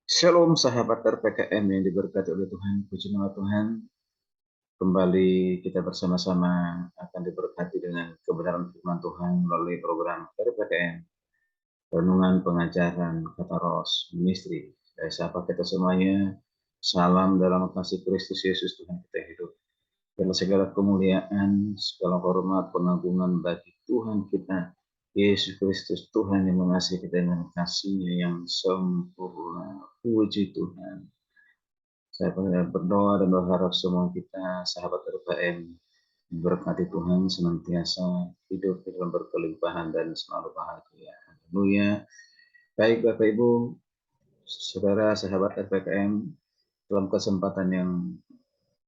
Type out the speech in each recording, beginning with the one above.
Shalom sahabat RPKM yang diberkati oleh Tuhan, puji nama Tuhan. Kembali kita bersama-sama akan diberkati dengan kebenaran firman Tuhan melalui program RPKM, Renungan Pengajaran Kata Ros Ministry. Saya sapa kita semuanya, salam dalam kasih Kristus Yesus Tuhan kita hidup. Dalam segala kemuliaan, segala hormat, pengagungan bagi Tuhan kita, Yesus Kristus, Tuhan yang mengasihi kita dengan kasih-Nya yang sempurna. Puji Tuhan. Saya berdoa dan berharap semua kita, sahabat RPM, berkati Tuhan senantiasa hidup dalam berkelimpahan dan selalu bahagia. Haleluya. Baik Bapak Ibu, Saudara, sahabat RPKM, dalam kesempatan yang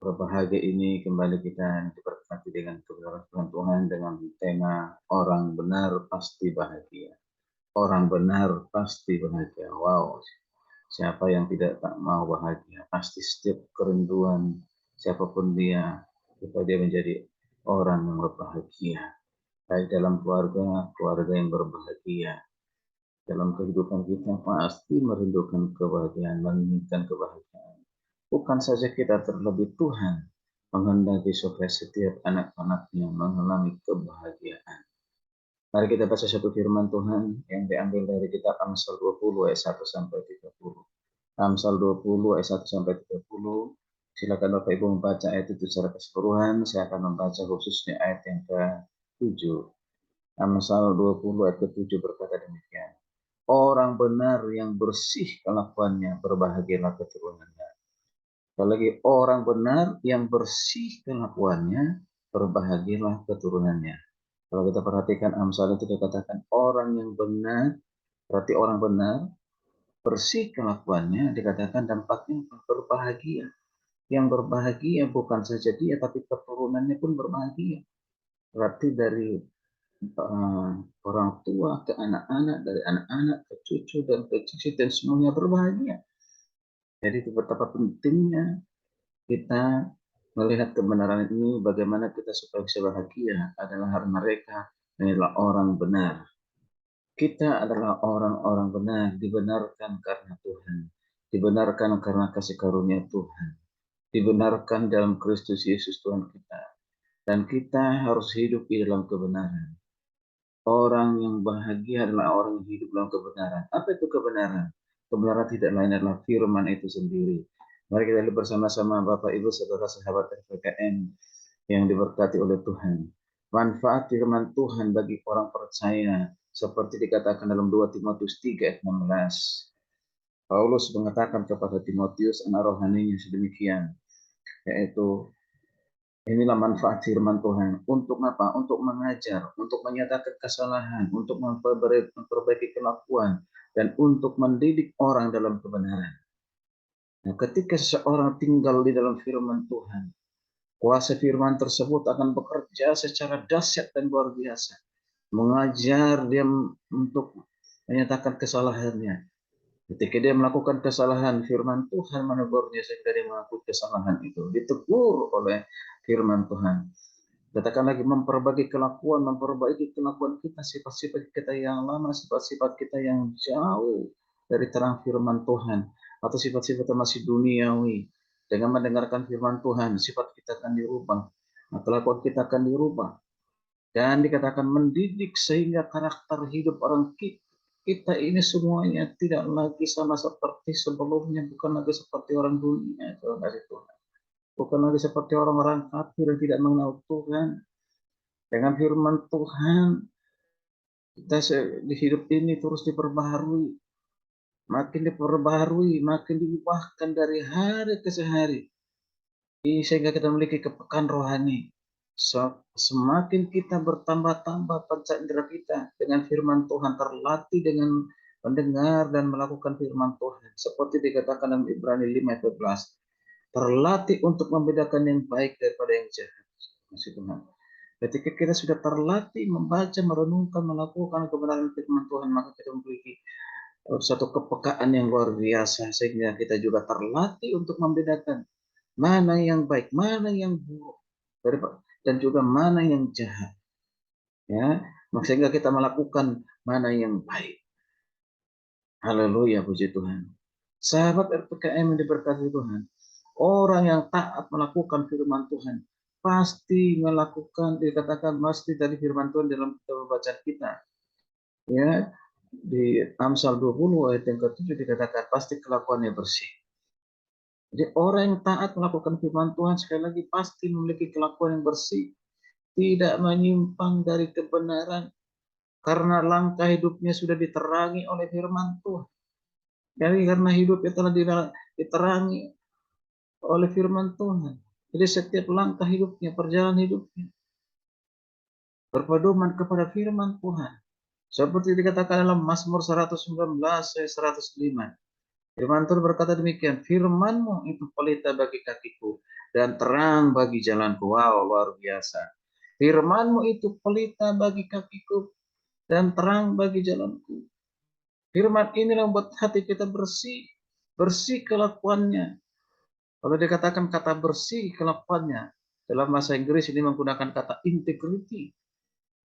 berbahagia ini kembali kita diberkati dengan kebenaran Tuhan dengan tema orang benar pasti bahagia. Orang benar pasti bahagia. Wow, siapa yang tak mau bahagia? Pasti setiap kerinduan siapapun dia, supaya dia menjadi orang yang berbahagia. Baik dalam keluarga yang berbahagia. Dalam kehidupan kita pasti merindukan kebahagiaan, menginginkan kebahagiaan. Bukan saja kita, terlebih Tuhan menghendaki supaya setiap anak-anaknya mengalami kebahagiaan. Mari kita baca satu firman Tuhan yang diambil dari kitab Amsal 20 ayat 1 sampai 30. Amsal 20 ayat 1 sampai 30. Silakan Bapak Ibu membaca ayat itu secara keseluruhan. Saya akan membaca khususnya ayat yang ke-7. Amsal 20 ayat ke-7 berkata demikian. Orang benar yang bersih kelakuannya, berbahagialah keturunannya. Apalagi orang benar yang bersih kelakuannya, berbahagialah keturunannya. Kalau kita perhatikan Amsal itu dikatakan orang yang benar, berarti orang benar, bersih kelakuannya, dikatakan dampaknya berbahagia. Yang berbahagia bukan saja dia, tapi keturunannya pun berbahagia. Berarti dari orang tua ke anak-anak, dari anak-anak ke cucu dan ke cucu, dan semuanya berbahagia. Jadi itu betapa pentingnya kita melihat kebenaran ini, bagaimana kita supaya bisa bahagia adalah mereka adalah orang benar. Kita adalah orang-orang benar, dibenarkan karena Tuhan, dibenarkan karena kasih karunia Tuhan, dibenarkan dalam Kristus Yesus Tuhan kita. Dan kita harus hidup di dalam kebenaran. Orang yang bahagia adalah orang yang hidup dalam kebenaran. Apa itu kebenaran? Kebenaran tidak lain adalah firman itu sendiri. Mari kita lihat bersama-sama Bapak Ibu Saudara sahabat RPKM yang diberkati oleh Tuhan. Manfaat firman Tuhan bagi orang percaya seperti dikatakan dalam 2 Timotius 3 ayat 16. Paulus mengatakan kepada Timotius anak rohaninya sedemikian, yaitu inilah manfaat firman Tuhan. Untuk apa? Untuk mengajar, untuk menyatakan kesalahan, untuk memperbaiki kelakuan, dan untuk mendidik orang dalam kebenaran. Nah, ketika seseorang tinggal di dalam firman Tuhan, kuasa firman tersebut akan bekerja secara dahsyat dan luar biasa. Mengajar dia untuk menyatakan kesalahannya. Ketika dia melakukan kesalahan, firman Tuhan menegurnya sehingga dia mengakui kesalahan itu. Ditegur oleh firman Tuhan. Katakan lagi, memperbaiki kelakuan kita, sifat-sifat kita yang lama, sifat-sifat kita yang jauh dari terang firman Tuhan, atau sifat-sifat yang masih duniawi. Dengan mendengarkan firman Tuhan, sifat kita akan dirubah, kelakuan kita akan dirubah. Dan dikatakan mendidik sehingga karakter hidup orang kita ini semuanya tidak lagi sama seperti sebelumnya, bukan lagi seperti orang dunia, dari Tuhan. Bukan lagi seperti orang-orang kafir yang tidak mengenal Tuhan. Dengan firman Tuhan, kita di hidup ini terus diperbaharui, makin diubahkan dari hari ke hari, sehingga kita memiliki kepekaan rohani. Semakin kita bertambah-tambah panca indera kita dengan firman Tuhan, terlatih dengan mendengar dan melakukan firman Tuhan. Seperti dikatakan dalam Ibrani 5 ayat 12, terlatih untuk membedakan yang baik daripada yang jahat. Masih Tuhan. Ketika kita sudah terlatih membaca, merenungkan, melakukan kebenaran firman Tuhan, maka kita memiliki satu kepekaan yang luar biasa, sehingga kita juga terlatih untuk membedakan mana yang baik, mana yang buruk, dan juga mana yang jahat. Ya, sehingga kita melakukan mana yang baik. Haleluya, puji Tuhan. Sahabat RPKM yang diberkati Tuhan, orang yang taat melakukan firman Tuhan pasti melakukan, dikatakan pasti dari firman Tuhan dalam pembacaan kita, ya, di Amsal 20 ayat yang ke-7 dikatakan pasti kelakuannya bersih. Jadi orang yang taat melakukan firman Tuhan sekali lagi pasti memiliki kelakuan yang bersih, tidak menyimpang dari kebenaran karena langkah hidupnya sudah diterangi oleh firman Tuhan. Jadi karena hidupnya telah diterangi oleh firman Tuhan. Jadi setiap langkah hidupnya, perjalanan hidupnya berpedoman kepada firman Tuhan. Seperti dikatakan dalam Mazmur 119 ayat 105. Firman Tuhan berkata demikian, firman-Mu itu pelita bagi kakiku dan terang bagi jalanku. Wow, luar biasa. Firman-Mu itu pelita bagi kakiku dan terang bagi jalanku. Firman inilah membuat hati kita bersih, bersih kelakuannya. Kalau dikatakan kata bersih kelakuannya, dalam bahasa Inggris ini menggunakan kata integrity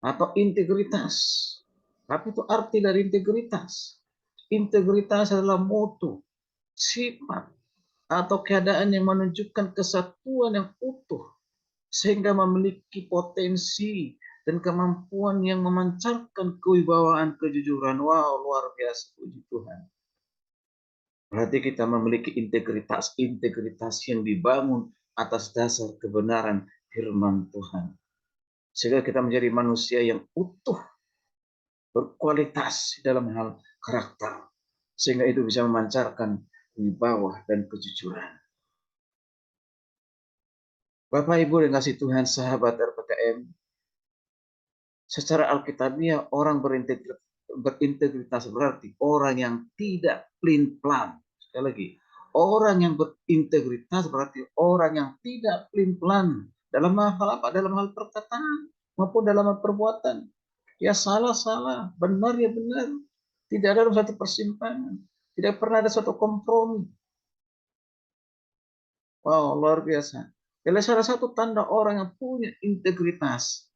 atau integritas. Tapi itu arti dari integritas. Integritas adalah mutu, sifat, atau keadaan yang menunjukkan kesatuan yang utuh, sehingga memiliki potensi dan kemampuan yang memancarkan kewibawaan kejujuran. Wow, luar biasa, puji Tuhan. Berarti kita memiliki integritas yang dibangun atas dasar kebenaran firman Tuhan. Sehingga kita menjadi manusia yang utuh, berkualitas dalam hal karakter. Sehingga itu bisa memancarkan wibawa dan kejujuran. Bapak Ibu yang kasih Tuhan, sahabat RPKM, secara alkitabiah orang berintegritas berarti orang yang tidak pelin-pelan. Sekali lagi, orang yang berintegritas berarti orang yang tidak pelin-pelan dalam hal apa? Dalam hal perkataan maupun dalam hal perbuatan. Ya salah, benar ya benar. Tidak ada satu persimpangan. Tidak pernah ada suatu kompromi. Wow, luar biasa. Jadi salah satu tanda orang yang punya integritas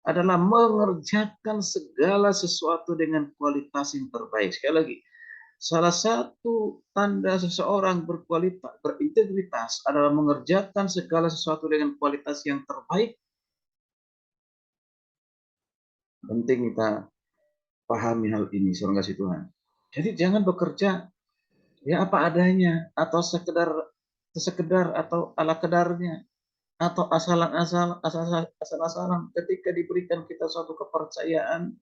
adalah mengerjakan segala sesuatu dengan kualitas yang terbaik. Sekali lagi, salah satu tanda seseorang berkualitas, berintegritas adalah mengerjakan segala sesuatu dengan kualitas yang terbaik. Penting kita pahami hal ini, saudara kasih Tuhan. Jadi jangan bekerja ya apa adanya atau sekedar atau ala kedarnya atau asal-asalan ketika diberikan kita suatu kepercayaan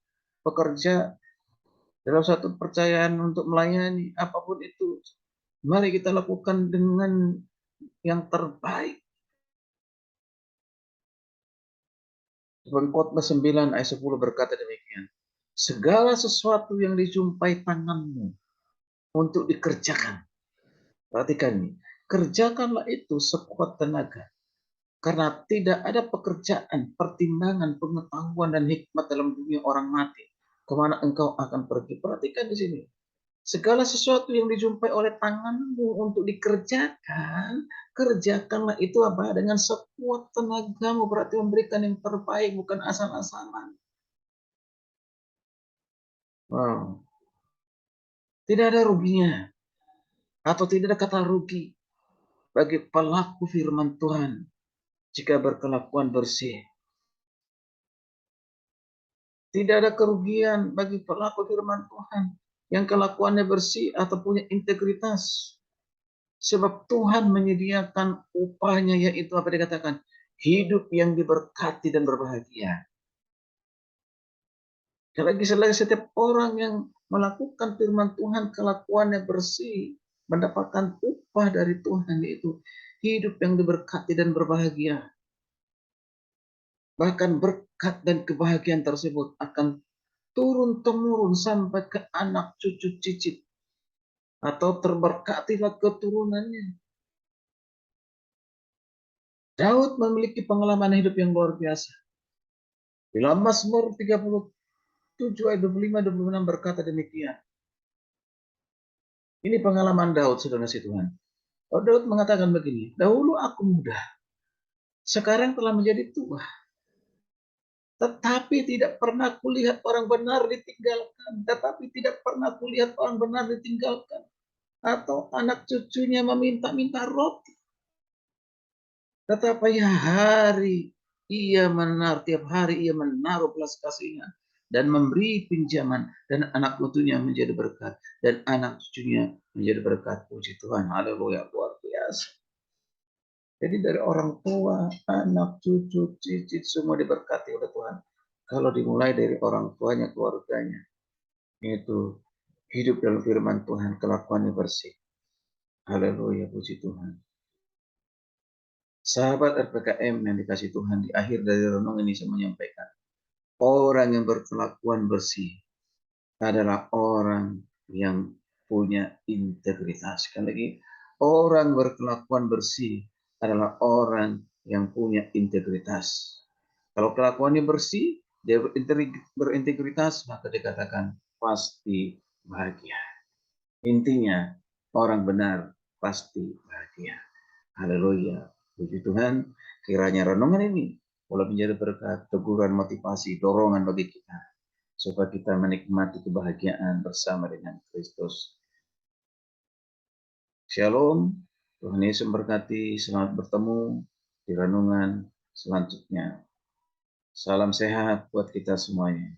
bekerja dalam satu percayaan untuk melayani apapun itu, mari kita lakukan dengan yang terbaik. Seperti Khotbah 9 ayat 10 berkata demikian. Segala sesuatu yang dijumpai tanganmu untuk dikerjakan. Perhatikan ini. Kerjakanlah itu sekuat tenaga. Karena tidak ada pekerjaan, pertimbangan, pengetahuan, dan hikmat dalam dunia orang mati. Kemana engkau akan pergi? Perhatikan di sini. Segala sesuatu yang dijumpai oleh tanganmu untuk dikerjakan, kerjakanlah itu apa? Dengan sekuat tenagamu, berarti memberikan yang terbaik, bukan asal-asalan. Wow. Tidak ada ruginya, atau tidak ada kata rugi bagi pelaku firman Tuhan jika berkelakuan bersih. Tidak ada kerugian bagi pelaku firman Tuhan yang kelakuannya bersih atau punya integritas. Sebab Tuhan menyediakan upahnya, yaitu apa dikatakan? Hidup yang diberkati dan berbahagia. Selagi setiap orang yang melakukan firman Tuhan kelakuannya bersih, mendapatkan upah dari Tuhan, yaitu hidup yang diberkati dan berbahagia. Bahkan berkat dan kebahagiaan tersebut akan turun-temurun sampai ke anak cucu cicit. Atau terberkatilah keturunannya. Daud memiliki pengalaman hidup yang luar biasa. Dalam Mazmur 37 ayat 25-26 berkata demikian. Ini pengalaman Daud, saudara si Tuhan. Oh, Daud mengatakan begini, dahulu aku muda, sekarang telah menjadi tua. Tetapi tidak pernah kulihat orang benar ditinggalkan. Tetapi tidak pernah kulihat orang benar ditinggalkan. atau anak cucunya meminta-minta roti. Tetapi tiap hari ia menaruh belas kasihan dan memberi pinjaman, dan anak cucunya menjadi berkat, dan anak cucunya menjadi berkat. Puji Tuhan, haleluya, luar biasa. Jadi dari orang tua, anak, cucu, cicit semua diberkati oleh Tuhan. Kalau dimulai dari orang tuanya, keluarganya, itu hidup dalam firman Tuhan, kelakuannya bersih. Haleluya, puji Tuhan. Sahabat RPKM yang dikasih Tuhan, di akhir dari renung ini saya menyampaikan, orang yang berkelakuan bersih adalah orang yang punya integritas. Sekali lagi, orang berkelakuan bersih adalah orang yang punya integritas. Kalau kelakuannya bersih, dia berintegritas, maka dikatakan pasti bahagia. Intinya, orang benar pasti bahagia. Haleluya. Puji Tuhan, kiranya renungan ini boleh menjadi berkat, teguran, motivasi, dorongan bagi kita, supaya kita menikmati kebahagiaan bersama dengan Kristus. Shalom, Tuhan Yesus memberkati, selamat bertemu di renungan selanjutnya. Salam sehat buat kita semuanya.